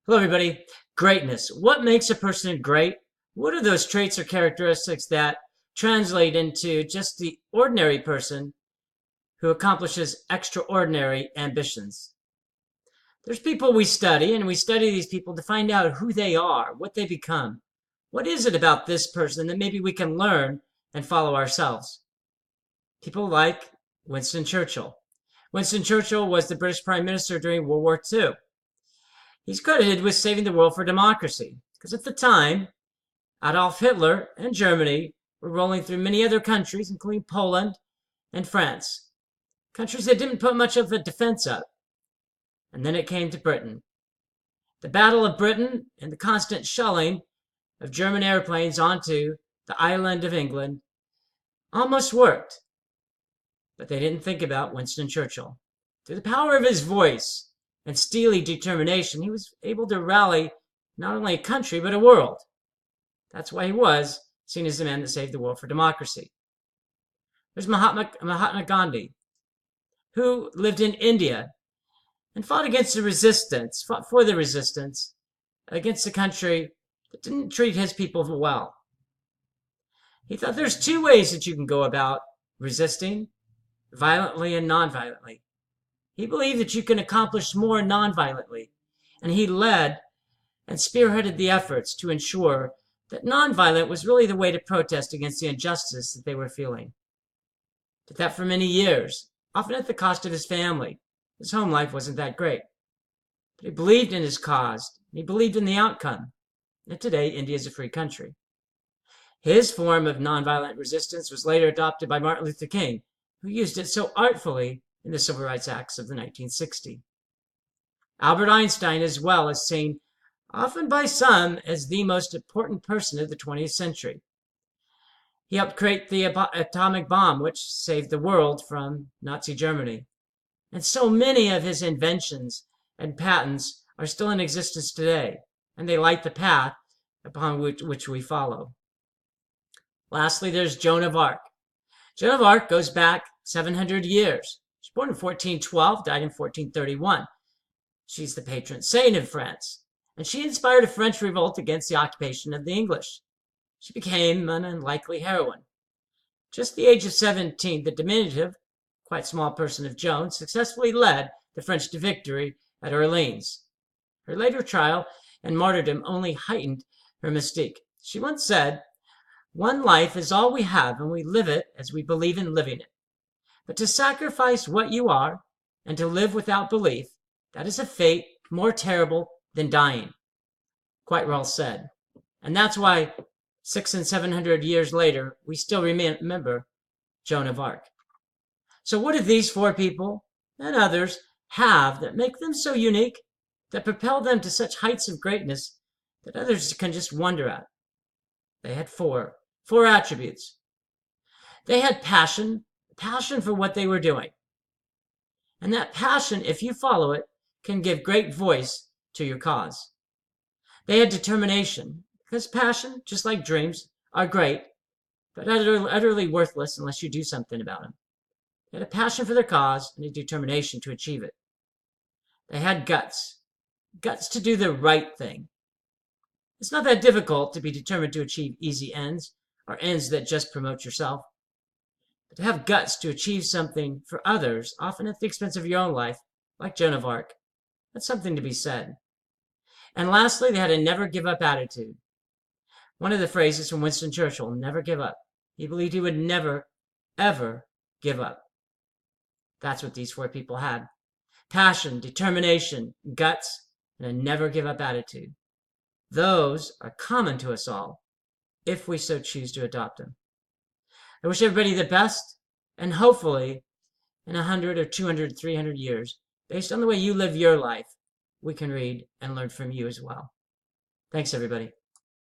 Hello, everybody. Greatness. What makes a person great? What are those traits or characteristics that translate into just the ordinary person who accomplishes extraordinary ambitions? There's people we study, and we study these people to find out who they are, what they become. What is it about this person that maybe we can learn and follow ourselves? People like Winston Churchill. Winston Churchill was the British Prime Minister during World War II. He's credited with saving the world for democracy, because at the time, Adolf Hitler and Germany were rolling through many other countries, including Poland and France, countries that didn't put much of a defense up. And then it came to Britain. The Battle of Britain and the constant shelling of German airplanes onto the island of England almost worked. But they didn't think about Winston Churchill. Through the power of his voice and steely determination, he was able to rally not only a country, but a world. That's why he was seen as the man that saved the world for democracy. There's Mahatma Gandhi, who lived in India and fought against the resistance, fought for the resistance against a country that didn't treat his people well. He thought there's two ways that you can go about resisting, violently and non-violently. He believed that you can accomplish more non-violently, and he led and spearheaded the efforts to ensure that non-violent was really the way to protest against the injustice that they were feeling. Did that for many years, often at the cost of his family. His home life wasn't that great. But he believed in his cause, and he believed in the outcome. And today, India is a free country. His form of nonviolent resistance was later adopted by Martin Luther King, who used it so artfully in the Civil Rights Acts of the 1960s. Albert Einstein, as well, is seen often by some as the most important person of the 20th century. He helped create the atomic bomb, which saved the world from Nazi Germany. And so many of his inventions and patents are still in existence today, and they light the path upon which we follow. Lastly, there's Joan of Arc. Joan of Arc goes back 700 years. She was born in 1412, died in 1431. She's the patron saint of France, and she inspired a French revolt against the occupation of the English. She became an unlikely heroine. Just the age of 17, the diminutive, quite small person of Joan successfully led the French to victory at Orleans. Her later trial and martyrdom only heightened her mystique. She once said, "One life is all we have, and we live it as we believe in living it. But to sacrifice what you are and to live without belief, that is a fate more terrible than dying." Quite well said. And that's why 600 and 700 years later, we still remember Joan of Arc. So what do these four people and others have that make them so unique, that propel them to such heights of greatness that others can just wonder at? They had four attributes. They had passion for what they were doing. And that passion, if you follow it, can give great voice to your cause. They had determination, because passion, just like dreams, are great, but utterly worthless unless you do something about them. They had a passion for their cause and a determination to achieve it. They had guts to do the right thing. It's not that difficult to be determined to achieve easy ends, or ends that just promote yourself. But to have guts to achieve something for others, often at the expense of your own life, like Joan of Arc, that's something to be said. And lastly, they had a never give up attitude. One of the phrases from Winston Churchill, never give up. He believed he would never, ever give up. That's what these four people had. Passion, determination, guts, and a never give up attitude. Those are common to us all, if we so choose to adopt them. I wish everybody the best, and hopefully in 100 or 200, 300 years, based on the way you live your life, we can read and learn from you as well. Thanks, everybody.